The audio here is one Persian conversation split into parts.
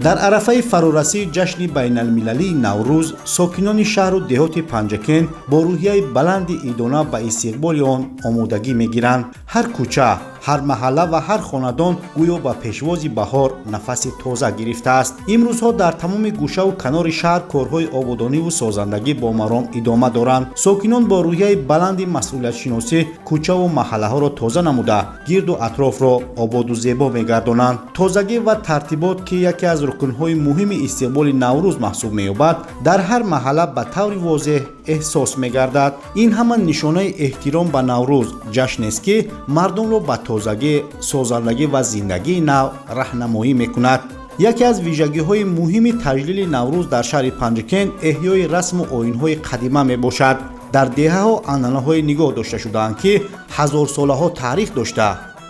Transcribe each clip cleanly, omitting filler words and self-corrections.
дар арафаи фарурасии ҷашни байналмилалии наврӯз сокинони шаҳру деҳоти панҷакен бо рӯҳияи баланди идона ба истиқболи он омодагӣ мегиранд. ҳар кӯча, ҳар маҳалла ва ҳар хонадон гӯё ба пешвози баҳор нафаси тоза гирифтааст. имрӯзҳо дар тамоми гӯшаву канори шаҳр корҳои ободониву созандагӣ бо маром идома доранд. сокинон бо рӯҳияи баланди масъулиятшиносӣ кӯчаву маҳаллаҳоро тоза намуда гирду атрофро ободу зебо мегардонанд. тозагӣ ва тартибот ки яке аз рукнҳои муҳими истиқболи наврӯз маҳсуб меёбад, дар ҳар маҳалла ба таври возеҳ эҳсос мегардад. ин ҳама нишонаи эҳтиром ба наврӯз ҷашнест ки мардумро ба тозагӣ, созандагӣ ва зиндагии нав раҳнамоӣ мекунад. яке аз вижагиҳои муҳими таҷлили наврӯз дар шаҳри панҷакен эҳёи расму оинҳои қадима мебошад. дар деҳаҳо анъанаҳое нигоҳ дошта шудаанд ки ҳазорсолаҳо таърих дошта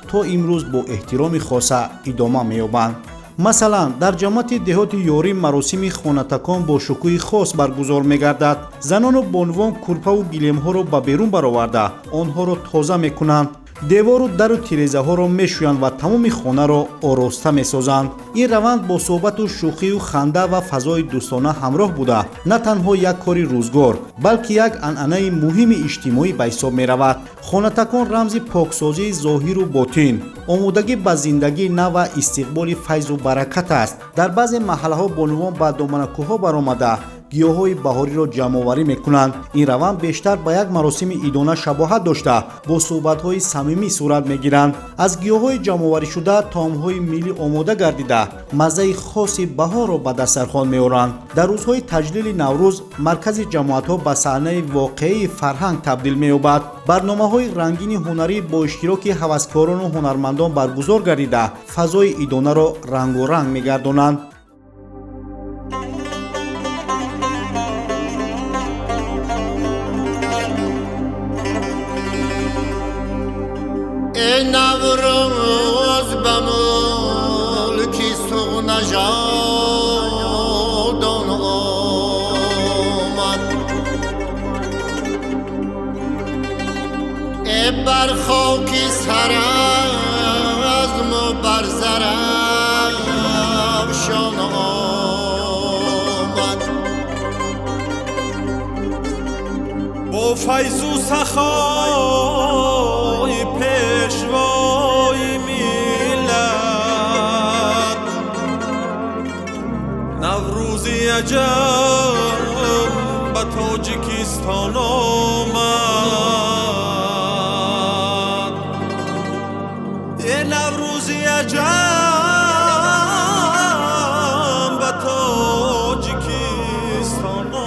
то имрӯз бо эҳтироми хоса идома меёбанд. масалан, дар ҷамъияти деҳоти ёрӣ маросими хонатакон бо шукӯҳи хос баргузор мегардад. занону бонувон курпаву гилемҳоро ба берун бароварда онҳоро тоза мекунанд. девору дару тирезаҳоро мешӯянд ва тамоми хонаро ороста месозанд. ин раванд бо суҳбату шӯхию ханда ва фазои дӯстона ҳамроҳ буда на танҳо як кори рӯзгор, балки як анъанаи муҳими иҷтимоӣ ба ҳисоб меравад. хонатакон рамзи поксозии зоҳиру ботин, омодагӣ ба зиндагии нав ва истиқболи файзу баракат аст. дар баъзе маҳаллаҳо бонувон ба доманакӯҳҳо баромада гиёҳҳои баҳориро ҷамъоварӣ мекунанд. ин раванд бештар ба як маросими идона шабоҳат дошта бо суҳбатҳои самимӣ сурат мегиранд. аз гиёҳҳои ҷамъоваришуда таомҳои миллӣ омода гардида маззаи хоси баҳорро ба дастархон меоранд. дар рӯзҳои таҷлили наврӯз маркази ҷамоатҳо ба саҳнаи воқеии фарҳанг табдил меёбад. барномаҳои рангини ҳунарӣ бо иштироки ҳаваскорону ҳунармандон баргузор гардида фазои идонаро рангоранг мегардонанд. ای نوروز به ملکی سغنژادان آمد، ای بر خاکی سرزم و بر زرافشان آمد. با فیض و سخای پیشوای میلاد نوروزی عجب به تاجیکستان آمد. ای نوروزی عجب به تاجیکستان آمد.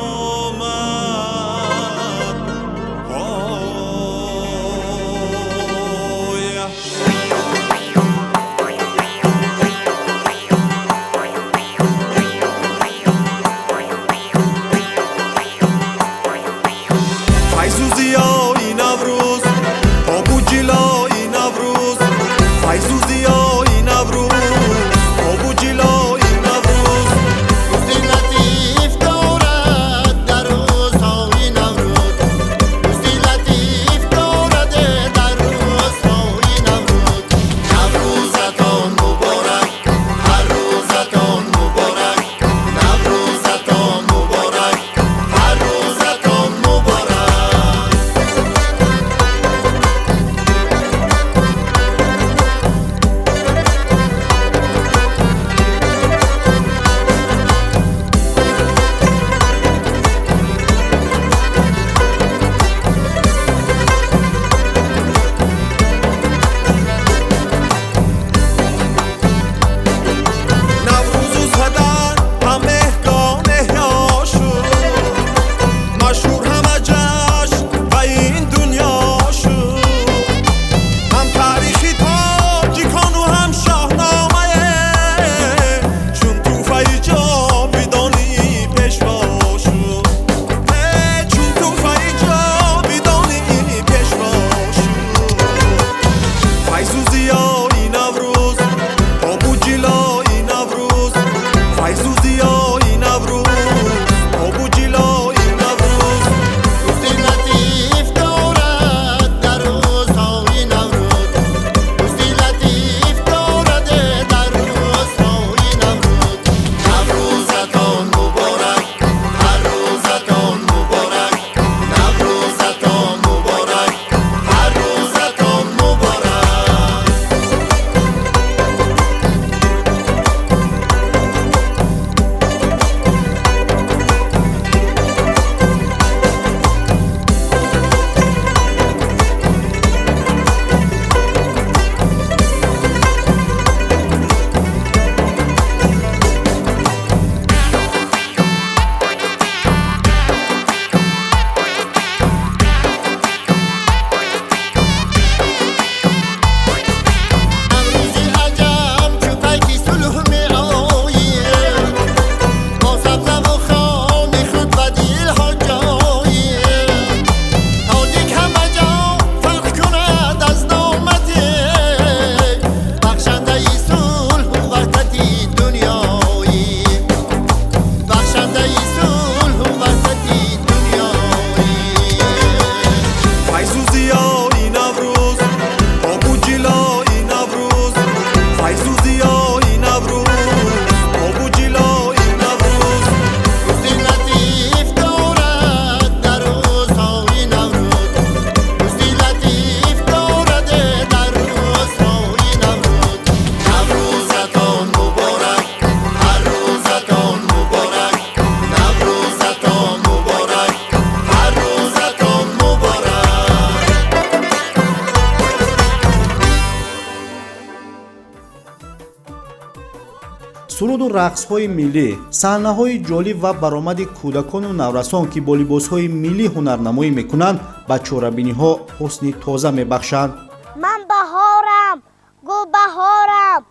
تعداد رقص‌های ملی، صحنه‌های جالب و برآمد کودکان و نورسان که با لباس‌های ملی هنرنمایی می‌کنند به چهره‌بینی‌ها حسن تازه می‌بخشند. من بهارم، گل بهارم،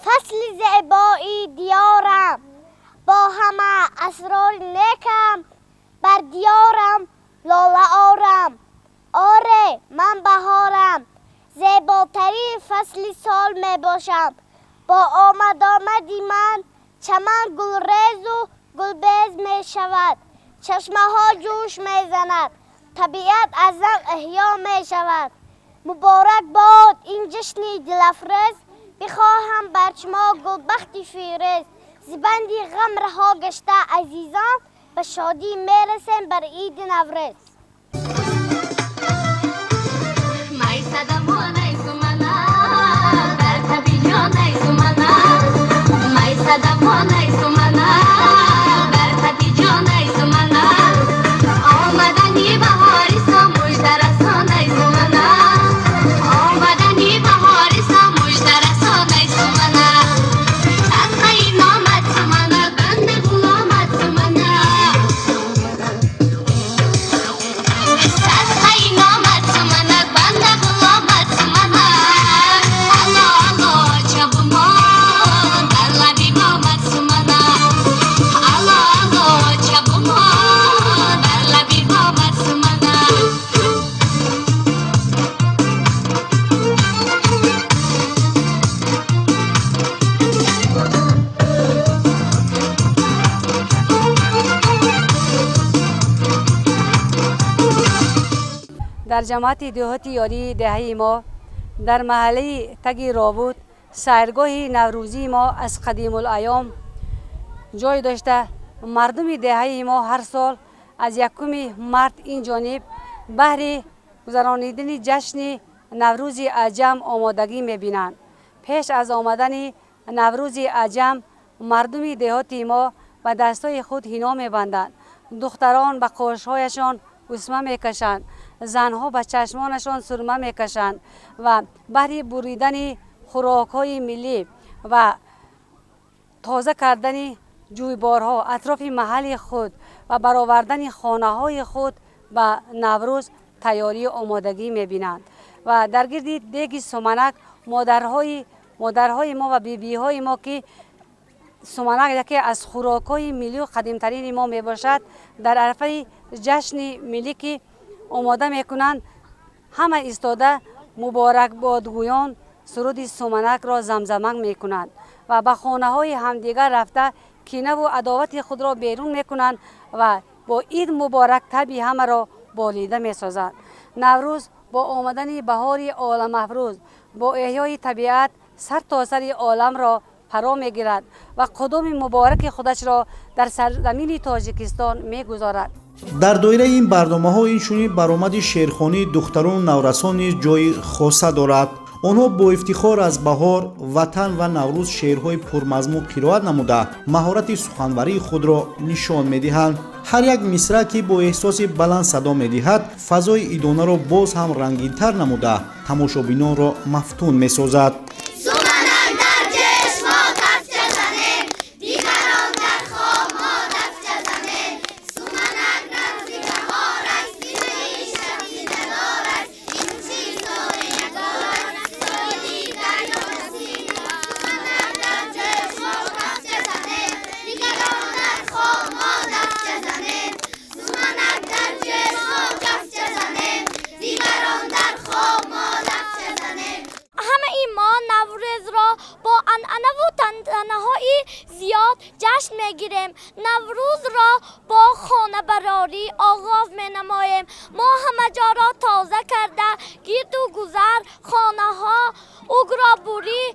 فصل زیبایی دیارم، با همه اسرار نیکم بر دیارم لاله آرم. آره من بهارم، زیباترین فصل سال می باشم. با آمدی من چمن گلریز و گلبیز می شود، چشمه ها جوش می زند، طبیعت از هم احیا می شود. مبارک باد این جشنی دلافروز، بخواهم بر شما گلبختی فیروز. زبندی غم رها گشته عزیزان، به شادی میرسیم بر عید نوروز. در جماعت دهاتی یاری دهه ما در محله تگی رابود سیرگاه نوروزی ما از قدیم الایام جای داشته. مردم دهه ما هر سال از یکم مارت این جانب بهر گذرانیدن جشن نوروز عجم آمادگی می‌بینند. پیش از آمدن نوروز عجم مردم دهاتی ما به دستای خود حنا می‌بندند. دختران به قوش‌هایشان اسمه می‌کشند، زنها به چشمانشان سرمه می‌کشند و برای بریدن خوراک‌های ملی و تازه کردن جویبارها اطراف محل خود و برآوردن خانه‌های خود به نوروز تیاری آمادگی می‌بینند. و در گرد دیگ سمنک مادرهای ما و بیبی‌های ما که سمنک یکی از خوراک‌های ملی و قدیم‌ترین ما میباشد، در عرفه جشن ملی که آماده میکنند همه ایستاده مبارک بادگویان سرود سمنک را زمزمه میکنند و به خانه‌های همدیگر رفته کینه و عداوت خود را بیرون میکنند و با عید مبارک طبع همه را بالیده میسازند. نوروز با آمدن بهار عالم افروز با احیای طبیعت سر تا سر عالم را فرا میگیرد و قدم مبارک خودش را در سرزمین تاجیکستان میگذارد. در دایره این برنامه‌ها اینچنین برآمد شعرخوانی دختران و نورسان نیز جای خاصه دارد. آنها با افتخار از بهار، وطن و نوروز شعرهای پرمضمون قرائت نموده مهارت سخنوری خود را نشان می‌دهند. هر یک مصرع که با احساس بلند صدا می‌دهد فضای عیدانه را باز هم رنگین‌تر نموده تماشابینان را مفتون می‌سازد. زیاد جشن میگیریم. نوروز را با خانه براری آغاز می نماییم. ما همه جا را تازه کرده گرد و گذر خانه ها اگرابوری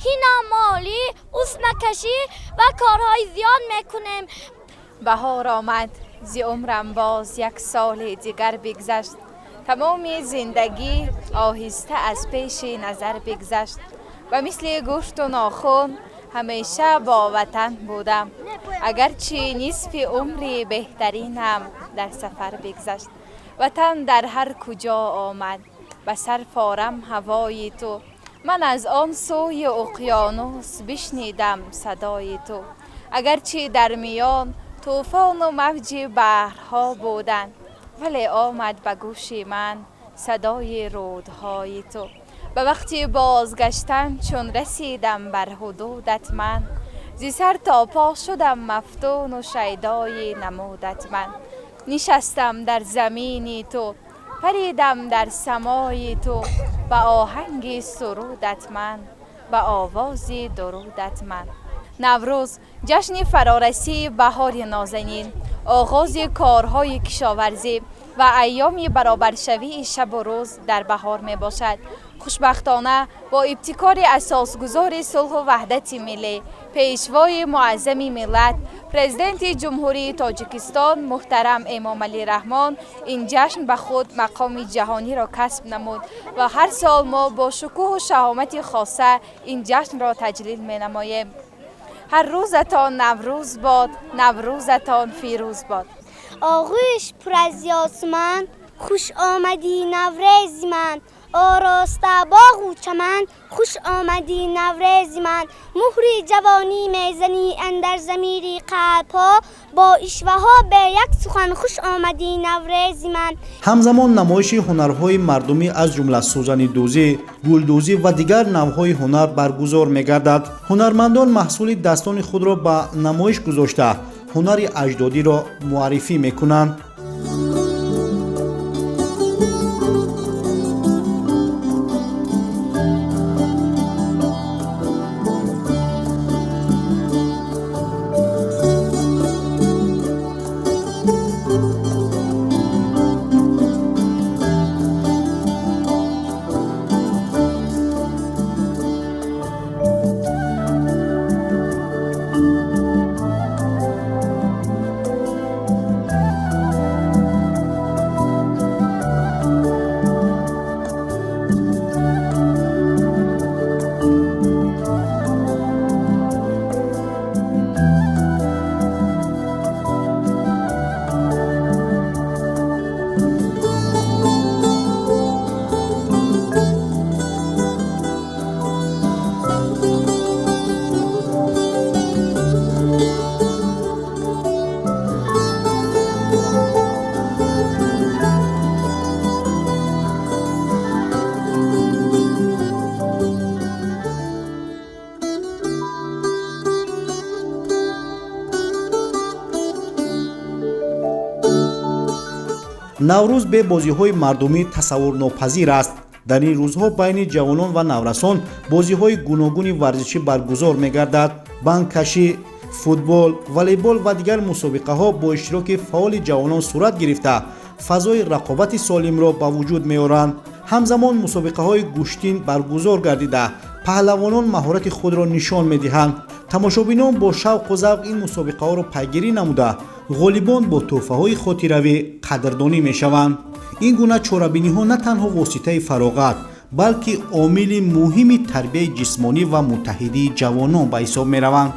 هینامالی اسمکشی و کارهای زیاد میکنیم. بهار آمد، زی عمرم باز یک سال دیگر بگذشت. تمام زندگی آهسته از پیش نظر بگذشت و مثل گوشت و ناخن همیشه با وطن بودم. اگرچه نصف عمری بهترینم در سفر بگذشت. وطن در هر کجا آمد، به سر فارم هوای تو. من از آن سوی اقیانوس بشنیدم صدای تو. اگرچه در میان طوفان و موج بحرها بودند، ولی آمد به گوش من صدای رودهای تو. به وقتی بازگشتن چون رسیدم بر حدودت من، زی سر تا پا شدم مفتون و شیدای نمودت من. نشستم در زمینی تو، پریدم در سمای تو، به آهنگ سرودت من، به آواز درودت من. نوروز جشن فرارسی بهار نازنین، آغاز کارهای کشاورزی و ایام برابرشوی شب و روز در بهار می باشد. خوشبختانه با ابتکار اساسگذار صلح و وحدت ملی، پیشوای معظم ملت، پرزیدنت جمهوری تاجیکستان محترم امام علی رحمان، این جشن به خود مقام جهانی را کسب نمود و هر سال ما با شکوه و شهامت خاصه این جشن را تجلیل می نماییم. هر روزتان نوروز باد، نوروزتان فیروز باد. آغوش پر از یاسمن، خوش آمدی نوروز من. آراسته باغ و چمن، خوش آمدی نوروز من. مهر جوانی میزنی اندر ضمیر قلب‌ها، با اشوه ها به یک سخن خوش آمدی نوروز من. همزمان نمایش هنرهای مردمی از جمله سوزنی دوزی، گلدوزی و دیگر نوعهای هنر برگزار می‌گردد. هنرمندان محصول دستان خود را به نمایش گذاشته هنر اجدادی را معرفی می‌کنند. نوروز به بازی‌های مردمی تصورناپذیر است. در این روزها بین جوانان و نورسان بازی‌های گوناگون ورزشی برگزار می‌گردد. بانک‌کشی، فوتبال، والیبال و دیگر مسابقه‌ها با اشتراک فعال جوانان صورت گرفته فضای رقابت سالم را به وجود می‌آورند. همزمان مسابقه‌های گوشتین برگزار گردیده پهلوانان مهارت خود را نشان می‌دهند. تماشابینان با شوق و ذوق این مسابقه‌ها را پیگیری نموده غالیبان با تحفه‌های خاطروی قدردانی می‌شوند. این گونه چاره‌بینی‌ها نه تنها واسطه فراغت بلکه عامل مهم تربیت جسمانی و متحدی جوانان به حساب می‌روند.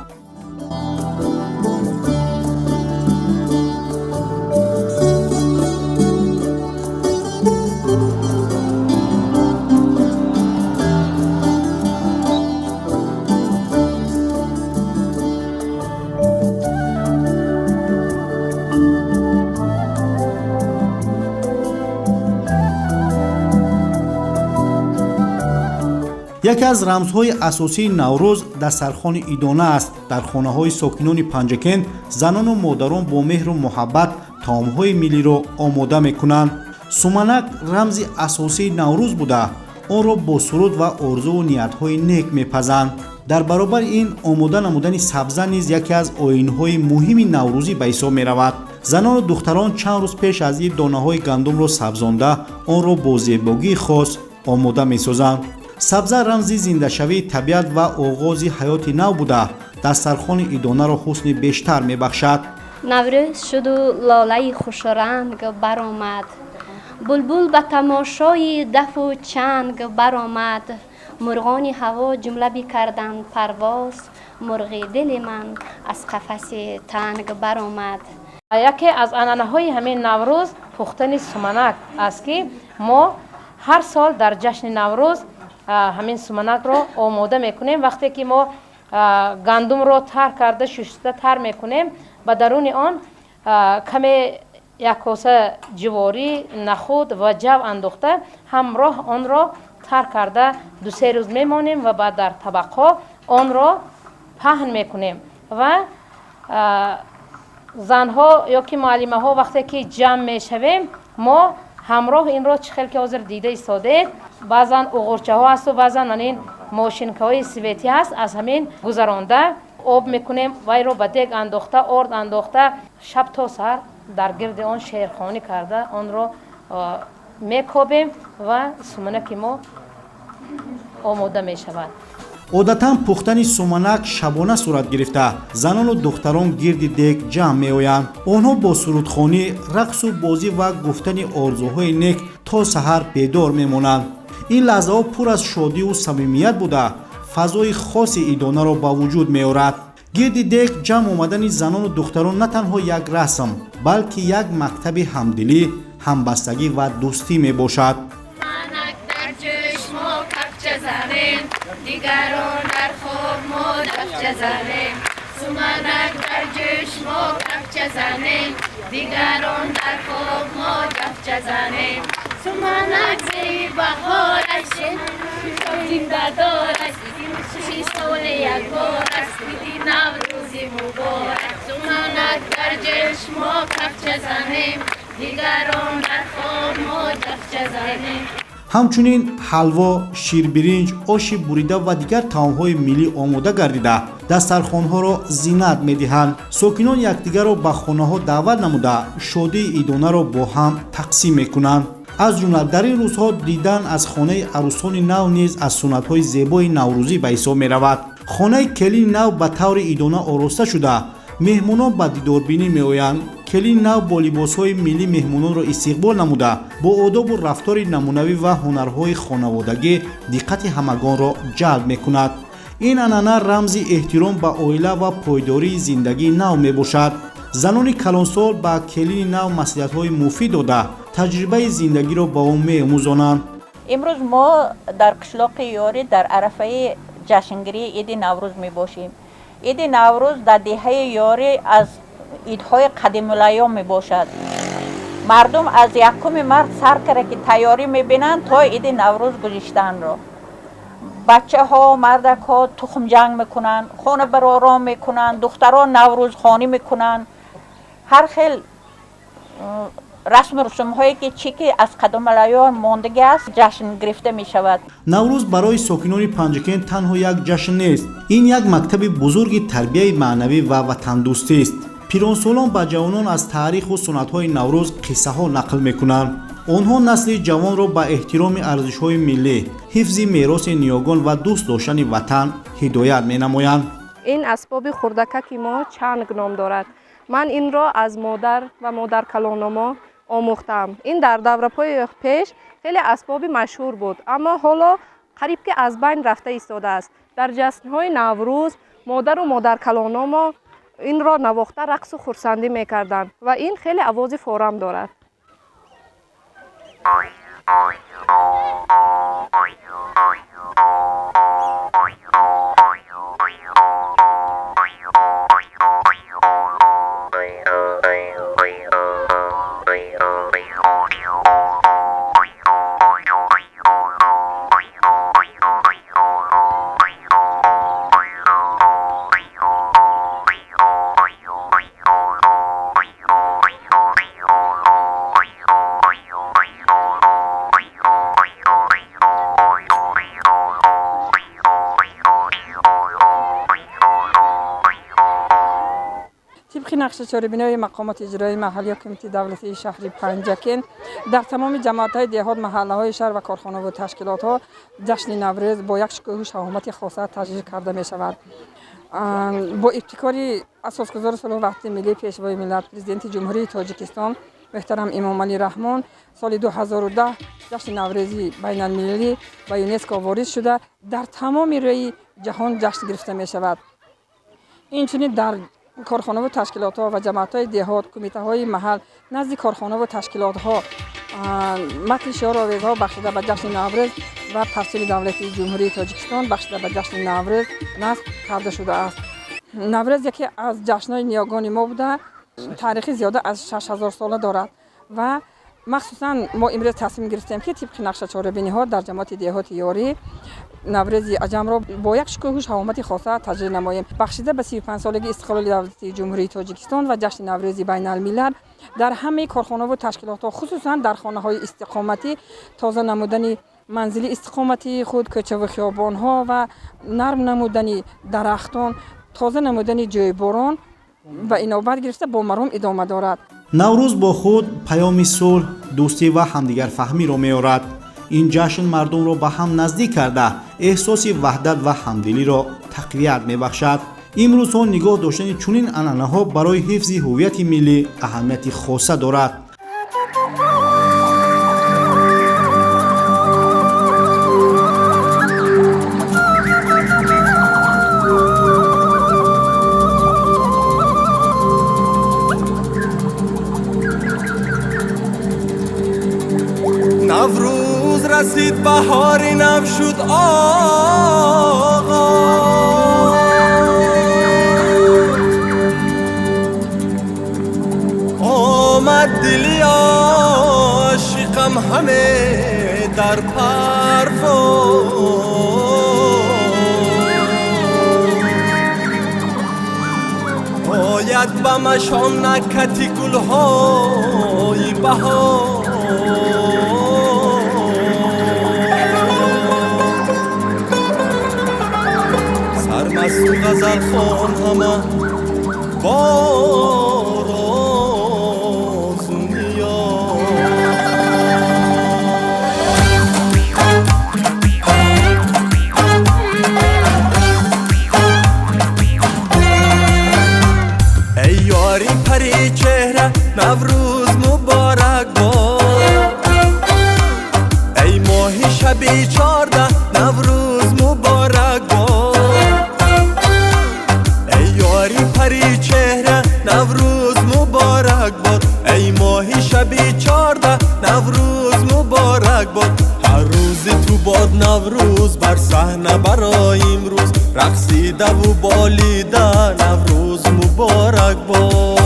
یکی از رمزهای اساسی نوروز دسترخوان ایدانه است. در خانه‌های ساکنان پنجکن زنان و مادران با مهر و محبت طعام‌های ملی را آماده می‌کنند. سومنک رمز اساسی نوروز بوده آن را با سرود و آرزو و نیت‌های نیک می‌پزند. در برابر این آماده نمودن سبزه نیز یکی از آیین‌های مهم نوروزی به حساب می‌رود. زنان و دختران چند روز پیش از این دانه‌های گندم را سبزانده آن را با زیبایی خاص آماده می‌سازند. سبزه رمزی زنده شوی طبیعت و آغاز حیات نو بوده دسترخوان ایدانه را حسن بیشتر می‌بخشد. نوروز شد و لاله خوش رنگ برآمد، بلبل به تماشای دف و چنگ برآمد. مرغان هوا جمله بکردند پرواز، مرغ دل من از قفس تنگ برآمد. یکی از عنعنه‌های همین نوروز پختن سومنک است که ما هر سال در جشن نوروز همین سمنک رو آماده میکنیم. وقتی که ما گندم رو تر کرده شسته تر میکنیم، به درون آن کمی یک کاسه جواری، نخود و جو انداخته همراه آن را تر کرده 2-3 روز میمانیم و بعد در طبقها آن را پهن میکنیم. و زنها یا که معلمه ها وقتی که جمع میشویم ما همراه این را چخیل که حاضر دیده ایستاده، بعضا اغرچه ها هست و بعضا این ماشینکه های سویتی هست، از همین گذرانده آب میکنیم و این را به دیگ انداخته آرد انداخته شب تا سر در گرد آن شیرخوانی کرده آن را میکابیم و سمنک ما آماده میشود. عادتاً پختن سومنک شبانه صورت گرفته زنان و دختران گرد دیگ جمع می آیند. آنها با سرودخوانی، رقص و بازی و گفتن آرزوهای نیک تا سحر بیدار می مانند. این لحظه ها پر از شادی و صمیمیت بوده فضای خاص عیدانه را با وجود می آورد. گرد دیگ جمع آمدن زنان و دختران نه تنها یک رسم بلکه یک مکتب همدلی، همبستگی و دوستی می باشد. دیگران در خواب ما دفچه زنیم، سمنک در جوش ما کفچه زنیم، دیگران در خواب ما دفچه زنیم. سمنک زی بخارش زنده دارش، 6 سال یک بار است بیدی نوروزی مبارک. سمنک در جوش ما کفچه زنیم، دیگران در خواب ما دفچه زنیم. همچنین حلوا، شیربرنج، آش بریده و دیگر طعام‌های ملی آماده گردیده دسترخوان‌ها را زینت می‌دهند. ساکنان یکدیگر را به خانه‌ها دعوت نموده شادی عیدانه را با هم تقسیم می‌کنند. از جمله در این روزها دیدن از خانه عروسان نو نیز از سنت‌های زیبای نوروزی به حساب می‌رود. خانه کلین نو به طور عیدانه آراسته شده مهمانان به دیداربینی می‌آیند. کلین نو با لباس‌های ملی مهمانان را استقبال نموده با آداب و رفتار نمونوی و هنرهای خانوادگی دقت همگان را جلب می‌کند. این عنعنه رمزی احترام به عائله و پایداری زندگی نو میباشد. زنان کلانسال به کلین نو مصلحت‌های مفید داده تجربه زندگی را با او می‌آموزانند. امروز ما در قشلاق یاری در عرفه جشنگیری عید نوروز میباشیم. عید نوروز در دهه یاری از عیدهای قدیم الایام می باشد. مردم از 1 مارس سر کرده که تیاری می بینند تا عید نوروز گذشتن را. بچه ها، مردک ها تخم جنگ میکنن، خانه برآرام میکنن، دختران نوروز خانی میکنن. هر خیل رسم رسوم هایی که چیکی از قدیم الایام ماندگی است جشن گرفته می شود. نوروز برای ساکنان پنجکن تنها یک جشن نیست. این یک مکتب بزرگ تربیت معنوی و وطن دوستی است. پیرانسالان با جوانان از تاریخ و سنت‌های نوروز قصه ها نقل می‌کنند. آنها نسل جوان را به احترام ارزش‌های ملی، حفظ میراث نیاگان و دوست داشتن وطن هدایت می‌نمایند. این اسباب خردکک ما چنگ نام دارد. من این را از مادر و مادر کلانما آموختم. این در دوره‌های پیش خیلی اسباب مشهور بود، اما حالا قریب که از بین رفته ایستاده است. در جشن‌های نوروز مادر و مادر کلانما این را نواخته رقص و خرسندی میکردند و این خیلی آواز فورم دارد. نقش چاره‌بینی مقامات اجرایی محلی و کمیته دولتی شهری پنجکن در تمام جماعت‌های دهات، محله‌های شهر و کارخانه و تشکیلات‌ها جشن نوروز با یک شکوه و شهامت خاصه تجلیل کرده می‌شود. با ابتکار اساسگزار صلح و وحدت ملی پیشوای ملت پرزیدنت جمهوری تاجیکستان محترم امام علی رحمان سال 2010 جشن نوروزی بین‌المللی به یونسکو واریز شده در تمام روی جهان جشن گرفته می‌شود. اینچنین در کارخانه و تشکیلات‌ها و جماعت‌های دهات، کمیته‌های محل نزد کارخانه و تشکیلات‌ها متن شعار و آوازها بخشیده به جشن نوروز و پرچم دولتی جمهوری تاجیکستان بخشیده به جشن نوروز نصب کرده شده است. نوروز یکی از جشن‌های نیاگان ما بوده، تاریخی زیاده از 6000 ساله دارد و مخصوصا ما امروز تصمیم گرفتیم که طبق نقشه چهاربینی ها در جماعت دهات یاری نوروز عجم را با یک شکوه و شهامت خاصه تجلیل نماییم. بخشیده به 35 سالگی استقلال دولتی جمهوری تاجیکستان و جشن نوروز بین الملل در همه کارخانه و تشکیلات ها، خصوصا در خانه های استقامتی، تازه نمودن منزلی استقامتی خود، کوچه و خیابان ها و نرم نمودن درختان، تازه نمودن جای باران و اینوبت گرفته با مردم ادامه دارد. نوروز با خود پیام صلح، دوستی و همدیگر فهمی را می‌آورد. این جشن مردم را به هم نزدیک کرده احساس وحدت و همدلی را تقویت می‌بخشد. امروز ها نگاه داشتن چنین عنعنه‌ها برای حفظ هویت ملی اهمیت خاصه دارد. نوروز رسید بهاری نو شد آقا، آمد دلی عاشقم همه در پرواز، آید به مشام نکتی گلهای بهار، سرمست و غزل خوان همه باراز و نیاز. ای یاری پری چهره نوروز مبارک باد، ای ماهی شبی 14 نوروز مبارک باد، ای یاری پری چهره نوروز مبارک باد، ای ماهی شبی 14 نوروز مبارک باد. هر روز تو باد نوروز بر صحنه برای امروز، رقصیده و بالیده نوروز مبارک باد.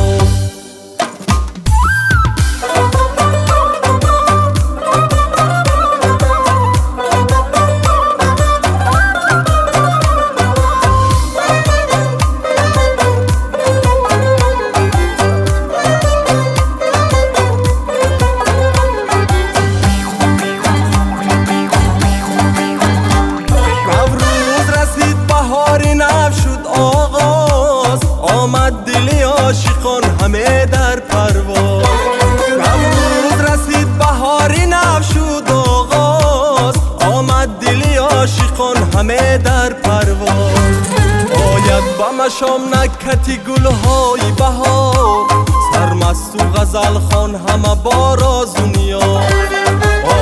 آمد دلی عاشقان همه در پرواز، نوروز رسید بهاری نو شد آغاز، آمد دلی عاشقان همه در پرواز، آید به مشام نکتی گلهای بهار، سرمست و غزل خوان همه با راز و نیاز،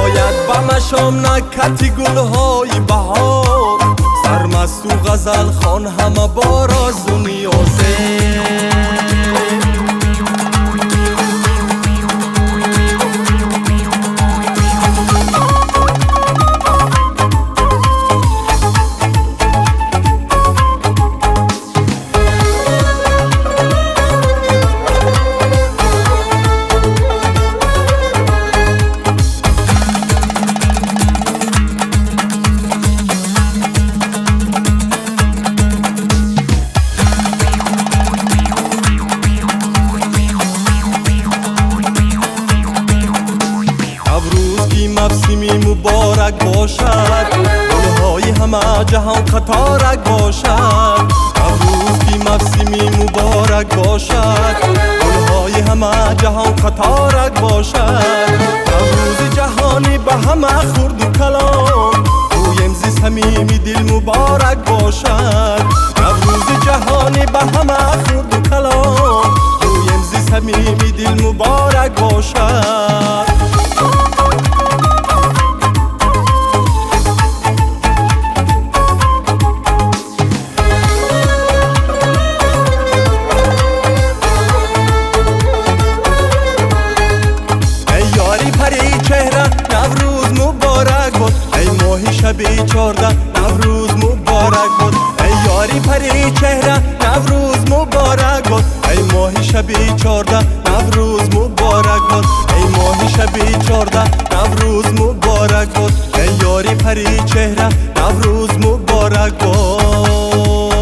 آید به مشام نکتی گلهای بهار، سرمست و غزل خوان همه با راز و نیازه. موسمی مبارک باشد، گلهای همه جهان قطارک باشد، نوروز کی موسمی مبارک باشد، گلهای همه جهان قطارک باشد، نوروز جهانی به همه خورد و کلام، گویم زی صمیمی دل مبارک باشد، نوروز جهانی به همه خورد و کلام، گویم زی صمیمی دل مبارک باشد. 14 نوروز مبارک باد ای یاری پری چهره نوروز مبارک باد.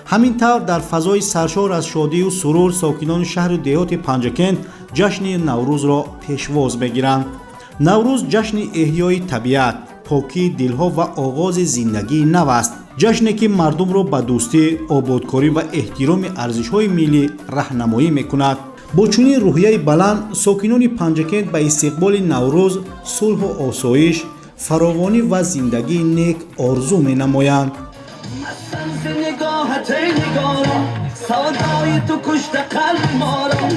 همینطور در فضای سرشار از شادی و سرور ساکنان شهر و دهات پنجکند جشن نوروز را پیشواز میگیرند. نوروز جشن احیای طبیعت، پاکی دلها و آغاز زندگی نو است. جشنی که مردم را به دوستی، آبادکاری و احترام ارزش‌های ملی راهنمایی میکند. با چنین روحیه بلند ساکنان پنجکند به استقبال نوروز صلح و آسایش، فراوانی و زندگی نیک آرزو مینمایند. نگاهت ای نگارا سودای تو کشت قلب ما را